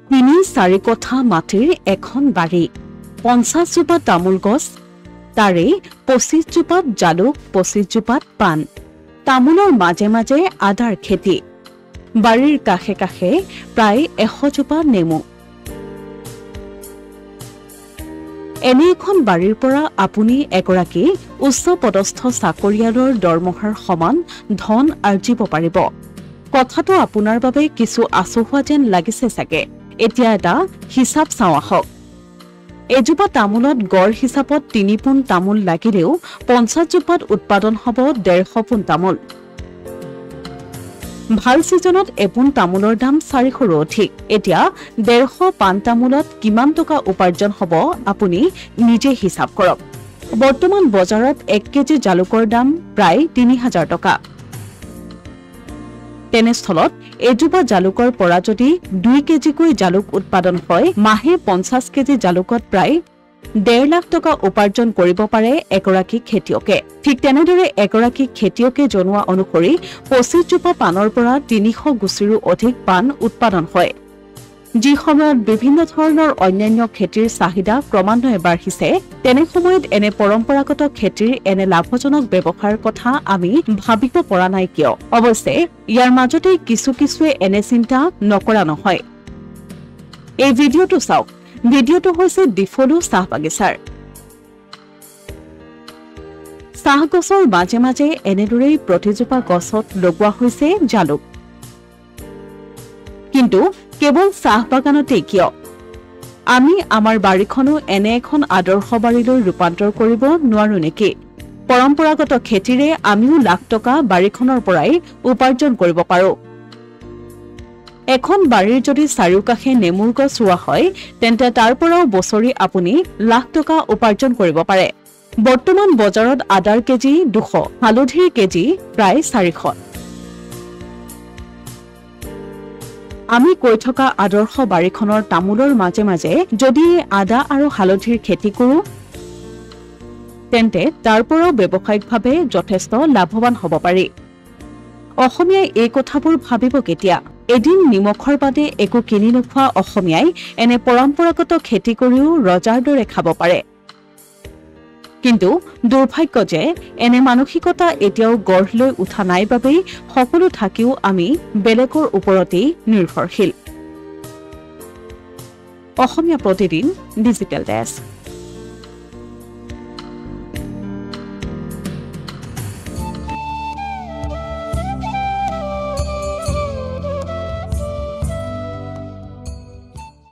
তিনি-4 কঠা মাটিৰ এখন বাৰী 50 জোপা তামোল গছ তাৰে 25 জোপাত জালুক 25 জোপাত পাণ তামোলৰ মাজে মাজে আদাৰ খেতি বাৰীৰ কাষে কাষে প্ৰায় 100 জোপা নেমু এনে এখন বাৰীৰ পৰা আপুনি এগৰাকী উচ্চ পদস্থ চাকৰিয়ালৰ দৰমহাৰ সমান ধন আৰ্জিব পাৰিব কথাটো আপোনাৰ বাবে কিছু আচহুৱা যেন লাগিছে চাগে এতিয়া এটা হিচাপ চাওঁ আহক এজোপা তামোলত গড় হিচাপত 3 পোন তামোল লাগিলেও 50 জোপাত উৎপাদন হ'ব 150 পোন তামোল ভাল সিজনত এপোন তামোলৰ দাম 400ৰো অধিক এতিয়া 150 পান তামোলত কিমান টকা উপাৰ্জন হ'ব আপুনি নিজে হিচাপ কৰক বৰ্তমান বজাৰত 1 কেজি জালুকৰ দাম প্ৰায় 3000 টকা তেনেস্থলত এজোপা জালুকৰ পৰা যদি 2 কেজিকৈ জালুক উৎপাদন হয় মাহে 50 কেজি জালুকত প্ৰায় 1.5 লাখ টকা উপাৰ্জন কৰিব পাৰে এগৰাকী খেতিয়কে ঠিক তেনেদৰে এগৰাকী খেতিয়কে জনোৱা অনুসৰি 25 জোপা পানৰ পৰা 300 গুছিৰো অধিক পান উৎপাদন হয় যি সময়ত বিভিন্ন ধৰণৰ অন্যান্য খেতিৰ চাহিদা ক্ৰমান্বয়ে বাঢ়িছে তেনে সময়ত এনে পৰম্পৰাগত খেতিৰ এনে লাভজনক ব্যৱসায়ৰ কথা আমি ভাবিব পৰা নাই কিয় অৱশ্যে ইয়াৰ মাজতে কিছুৱে এনে চিন্তা নকৰা নহয় এই ভিডিঅটো চাওক ভিডিঅটো হৈছে ডিফলো চাহ বাগিচাৰ চাহ গছৰ মাজে মাজে এনেদৰেই প্ৰতিজোপা গছত লগোৱা হৈছে জালুক কিন্তু কেৱল চাহ বাগানতে কিয় আমি আমাৰ বাৰীখনো এনে এখন আদৰ্শ বাৰীলৈ ৰূপান্তৰ কৰিব নোৱাৰো নেকি পৰম্পৰাগত খেতিৰে আমিও লাখ টকা বাৰীখনৰ পৰাই উপাৰ্জন কৰিব পাৰো এখন বাৰীৰ যদি চাৰিওকাষে নেমুৰ গছ ৰোৱা হয় তেন্তে তাৰ পৰাও বছৰি আপুনি লাখ টকা উপাৰ্জন কৰিব পাৰে বৰ্তমান বজাৰত আদাৰ কেজি 200 হালধিৰ কেজি প্ৰায় 400 আমি কৈ থকা আদৰ্শ বাৰীখনৰ তামোলৰ মাজে মাজে যদি আদা আৰু হালধিৰ খেতি কৰো তেন্তে তাৰ পৰাও ব্যৱসায়িকভাৱে যথেষ্ট লাভৱান হ'ব পাৰি অসমীয়াই এই কথাবোৰ ভাবিব কেতিয়া এদিন নিমখৰ বাদে একো কিনি নোখোৱা অসমীয়াই এনে পৰম্পৰাগত খেতি কৰিও ৰজাৰ দৰে খাব পাৰে কিন্তু দুৰ্ভাগ্য যে এনে মানসিকতা এতিয়াও গঢ় লৈ উঠা নাই বাবেই সকলো থাকিও আমি বেলেগৰ ওপৰতেই নিৰ্ভৰশীল অসমীয়া প্ৰতিদিন ডিজিটেল ডেস্ক